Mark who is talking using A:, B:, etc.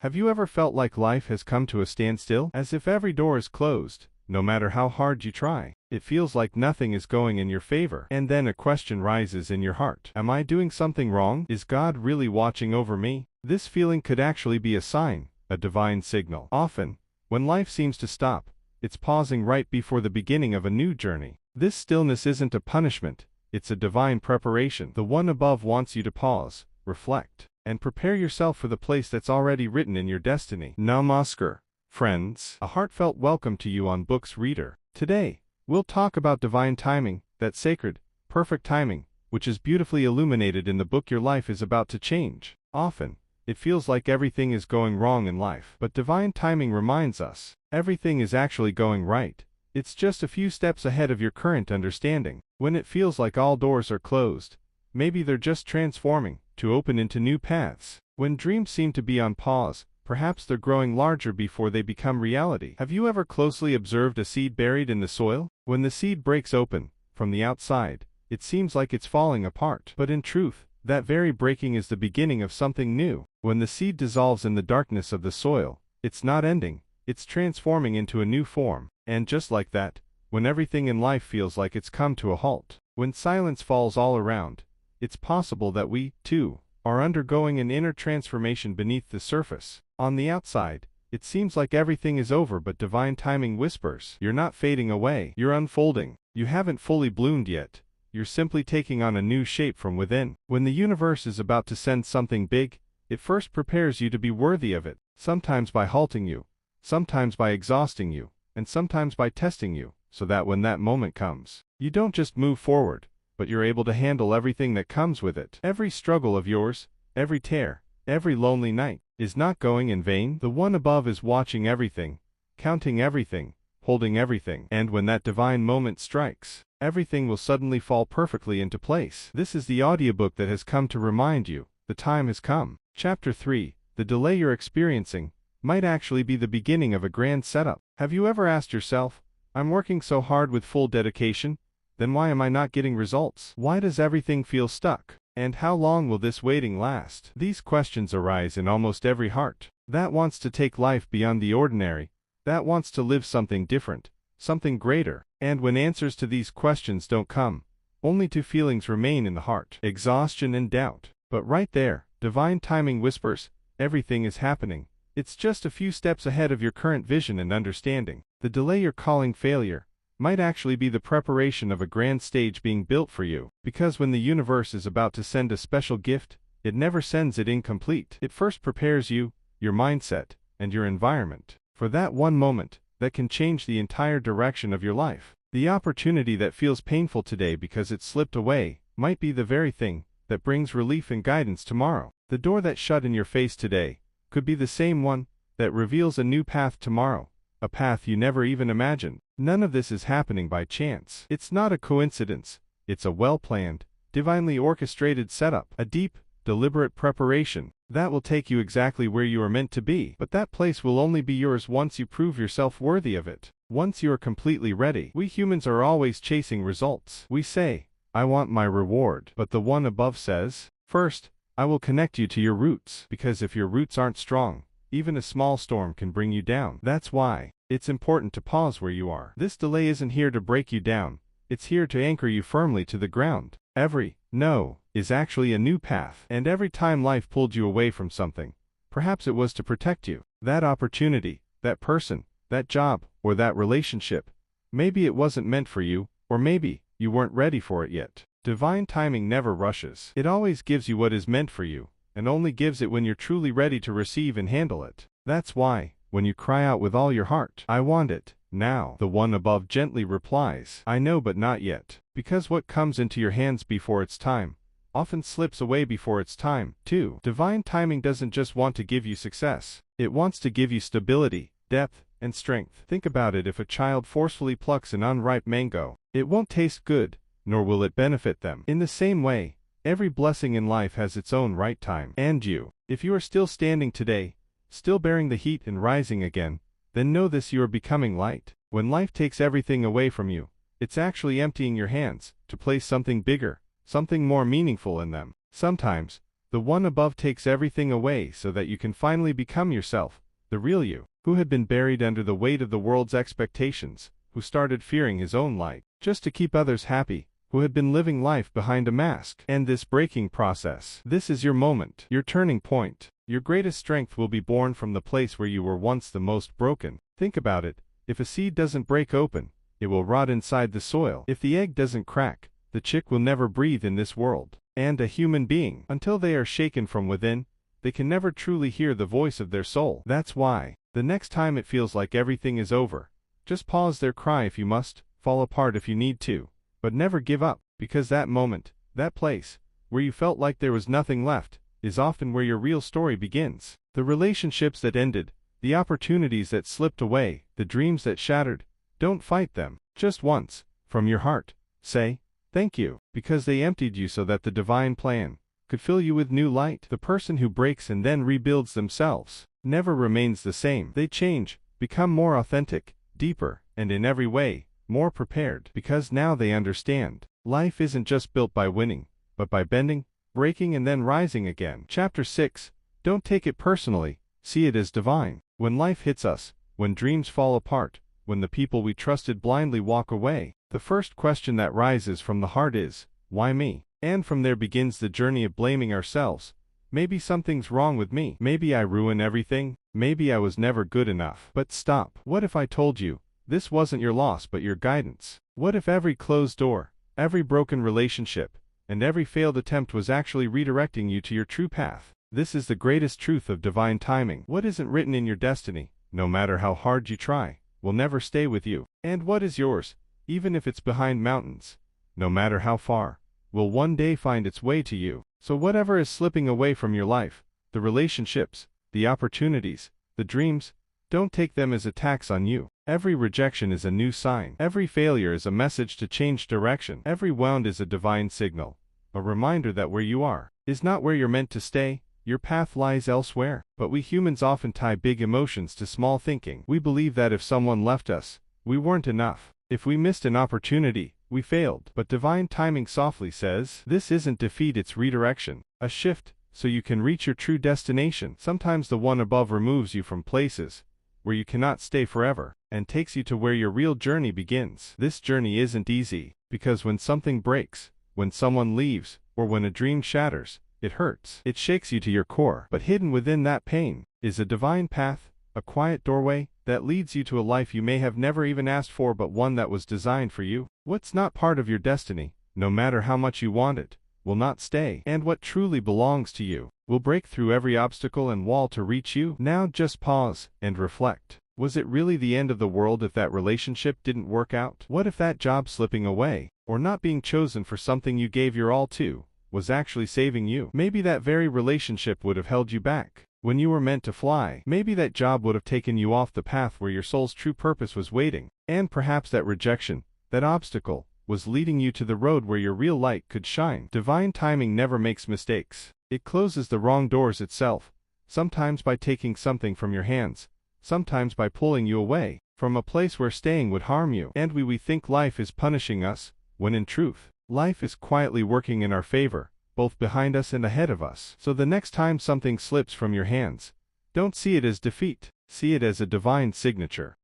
A: Have you ever felt like life has come to a standstill? As if every door is closed, no matter how hard you try. It feels like nothing is going in your favor. And then a question rises in your heart. Am I doing something wrong? Is God really watching over me? This feeling could actually be a sign, a divine signal. Often, when life seems to stop, it's pausing right before the beginning of a new journey. This stillness isn't a punishment, it's a divine preparation. The one above wants you to pause, reflect, and prepare yourself for the place that's already written in your destiny. Namaskar, friends. A heartfelt welcome to you on Books Reader. Today, we'll talk about divine timing, that sacred, perfect timing, which is beautifully illuminated in the book Your Life is About to Change. Often, it feels like everything is going wrong in life, but divine timing reminds us, everything is actually going right. It's just a few steps ahead of your current understanding. When it feels like all doors are closed, maybe they're just transforming to open into new paths. When dreams seem to be on pause, perhaps they're growing larger before they become reality. Have you ever closely observed a seed buried in the soil? When the seed breaks open, from the outside, it seems like it's falling apart. But in truth, that very breaking is the beginning of something new. When the seed dissolves in the darkness of the soil, it's not ending, it's transforming into a new form. And just like that, when everything in life feels like it's come to a halt, when silence falls all around, it's possible that we, too, are undergoing an inner transformation beneath the surface. On the outside, it seems like everything is over, but divine timing whispers, you're not fading away, you're unfolding. You haven't fully bloomed yet, you're simply taking on a new shape from within. When the universe is about to send something big, it first prepares you to be worthy of it, sometimes by halting you, sometimes by exhausting you, and sometimes by testing you, so that when that moment comes, you don't just move forward, but you're able to handle everything that comes with it. Every struggle of yours, every tear, every lonely night, is not going in vain. The one above is watching everything, counting everything, holding everything. And when that divine moment strikes, everything will suddenly fall perfectly into place. This is the audiobook that has come to remind you, the time has come. Chapter 3, the delay you're experiencing might actually be the beginning of a grand setup. Have you ever asked yourself, I'm working so hard with full dedication, then why am I not getting results? Why does everything feel stuck? And how long will this waiting last? These questions arise in almost every heart that wants to take life beyond the ordinary, that wants to live something different, something greater. And when answers to these questions don't come, only two feelings remain in the heart: exhaustion and doubt. But right there, divine timing whispers, everything is happening. It's just a few steps ahead of your current vision and understanding. The delay you're calling failure might actually be the preparation of a grand stage being built for you. Because when the universe is about to send a special gift, it never sends it incomplete. It first prepares you, your mindset, and your environment for that one moment that can change the entire direction of your life. The opportunity that feels painful today because it slipped away might be the very thing that brings relief and guidance tomorrow. The door that shut in your face today could be the same one that reveals a new path tomorrow, a path you never even imagined. None of this is happening by chance. It's not a coincidence. It's a well-planned, divinely orchestrated setup, a deep, deliberate preparation that will take you exactly where you are meant to be. But that place will only be yours once you prove yourself worthy of it, once you are completely ready. We humans are always chasing results. We say, I want my reward. But the one above says, first, I will connect you to your roots. Because if your roots aren't strong, even a small storm can bring you down. That's why it's important to pause where you are. This delay isn't here to break you down. It's here to anchor you firmly to the ground. Every no is actually a new path. And every time life pulled you away from something, perhaps it was to protect you. That opportunity, that person, that job, or that relationship, maybe it wasn't meant for you, or maybe you weren't ready for it yet. Divine timing never rushes. It always gives you what is meant for you, and only gives it when you're truly ready to receive and handle it. That's why, when you cry out with all your heart, I want it now, the one above gently replies, I know, but not yet. Because what comes into your hands before its time often slips away before its time, too. Divine timing doesn't just want to give you success. It wants to give you stability, depth, and strength. Think about it. If a child forcefully plucks an unripe mango, it won't taste good, nor will it benefit them. In the same way, every blessing in life has its own right time. And you, if you are still standing today, still bearing the heat and rising again, then know this: you are becoming light. When life takes everything away from you, it's actually emptying your hands to place something bigger, something more meaningful in them. Sometimes, The one above takes everything away so that you can finally become yourself, the real you, who had been buried under the weight of the world's expectations, who started fearing his own light, just to keep others happy, who had been living life behind a mask. And this breaking process, this is your moment, your turning point. Your greatest strength will be born from the place where you were once the most broken. Think about it. If a seed doesn't break open, it will rot inside the soil. If the egg doesn't crack, the chick will never breathe in this world. And a human being, until they are shaken from within, they can never truly hear the voice of their soul. That's why, the next time it feels like everything is over, just pause there, cry if you must, fall apart if you need to, but never give up, because that moment, that place, where you felt like there was nothing left, is often where your real story begins. The relationships that ended, the opportunities that slipped away, the dreams that shattered, don't fight them. Just once, from your heart, say, thank you, because they emptied you so that the divine plan could fill you with new light. The person who breaks and then rebuilds themselves never remains the same. They change, become more authentic, deeper, and in every way, more prepared, because now they understand. Life isn't just built by winning, but by bending, breaking, and then rising again. Chapter 6. Don't take it personally, see it as divine. When life hits us, when dreams fall apart, when the people we trusted blindly walk away, the first question that rises from the heart is, why me? And from there begins the journey of blaming ourselves. Maybe something's wrong with me. Maybe I ruin everything. Maybe I was never good enough. But stop. What if I told you, this wasn't your loss but your guidance? What if every closed door, every broken relationship, and every failed attempt was actually redirecting you to your true path? This is the greatest truth of divine timing. What isn't written in your destiny, no matter how hard you try, will never stay with you. And what is yours, even if it's behind mountains, no matter how far, will one day find its way to you. So whatever is slipping away from your life, the relationships, the opportunities, the dreams, don't take them as attacks on you. Every rejection is a new sign. Every failure is a message to change direction. Every wound is a divine signal, a reminder that where you are is not where you're meant to stay. Your path lies elsewhere. But we humans often tie big emotions to small thinking. We believe that if someone left us, we weren't enough. If we missed an opportunity, we failed. But divine timing softly says, this isn't defeat, it's redirection. A shift, so you can reach your true destination. Sometimes the one above removes you from places where you cannot stay forever, and takes you to where your real journey begins. This journey isn't easy, because when something breaks, when someone leaves, or when a dream shatters, it hurts. It shakes you to your core. But hidden within that pain is a divine path, a quiet doorway that leads you to a life you may have never even asked for, but one that was designed for you. What's not part of your destiny, no matter how much you want it, will not stay. And what truly belongs to you will break through every obstacle and wall to reach you. Now just pause and reflect. Was it really the end of the world if that relationship didn't work out? What if that job slipping away, or not being chosen for something you gave your all to, was actually saving you? Maybe that very relationship would have held you back when you were meant to fly. Maybe that job would have taken you off the path where your soul's true purpose was waiting. And perhaps that rejection, that obstacle, was leading you to the road where your real light could shine. Divine timing never makes mistakes. It closes the wrong doors itself, sometimes by taking something from your hands, sometimes by pulling you away from a place where staying would harm you. And we think life is punishing us, when in truth, life is quietly working in our favor, both behind us and ahead of us. So the next time something slips from your hands, don't see it as defeat, see it as a divine signature.